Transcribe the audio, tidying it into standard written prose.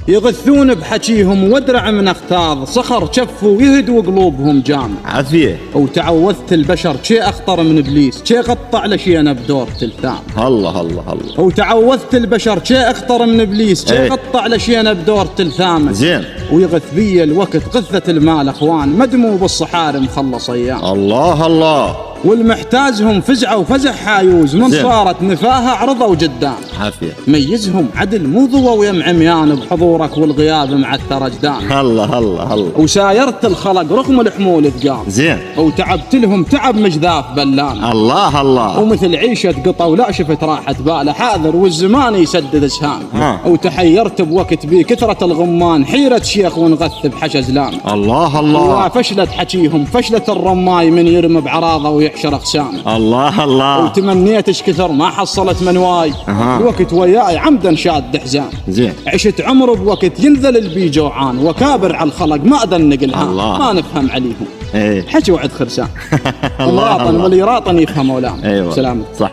يغثون بحكيهم وادرع من اختاض، صخر شفوا ويهدوا قلوبهم جام. عافية. وتعوذت البشر شي اخطر من ابليس، شي قطع لشينا بدور تلثام. الله الله الله. وتعوذت البشر شي اخطر من ابليس، شي قطع لشينا بدور تلثام. زين. ويغث بي الوقت غثة المال اخوان، مدموا بالصحاري مخلص ايام. الله الله. والمحتاجهم فزعة وفزع حايوز، من صارت نفاهة عرضوا جدام. عافية. ميزهم عدل مو ضوى ويم عميان، بحضورك والغياب معثر اجدام. الله الله الله. وسايرت الخلق رغم الحمول ثقام. زين. وتعبت لهم تعب مجذاف بلان. الله الله. ومثل عيشة قطا ولا شفت راحة باله، حاذر والزمان يسدد اسهام. وتحيرت بوقت بي كثرة الغمان، حيرة شيخ ونغث بحشا زلام. الله الله. فشلت حكيهم فشلت الرماي، من يرمى بعراضه ويحشر اقسام. الله الله. وتمنيت ايش كثر ما حصلت منواي، الوقت وياي عمدا شاد حزام. زين. عشت عمر بوقت ينذل البي جوعان، وكابر على الخلق ما اذنق الهام. ما نفهم عليهم. حكي وعد خرسان. الراطن واللي راطن يفهم ولام. ايوه. سلامة. صح.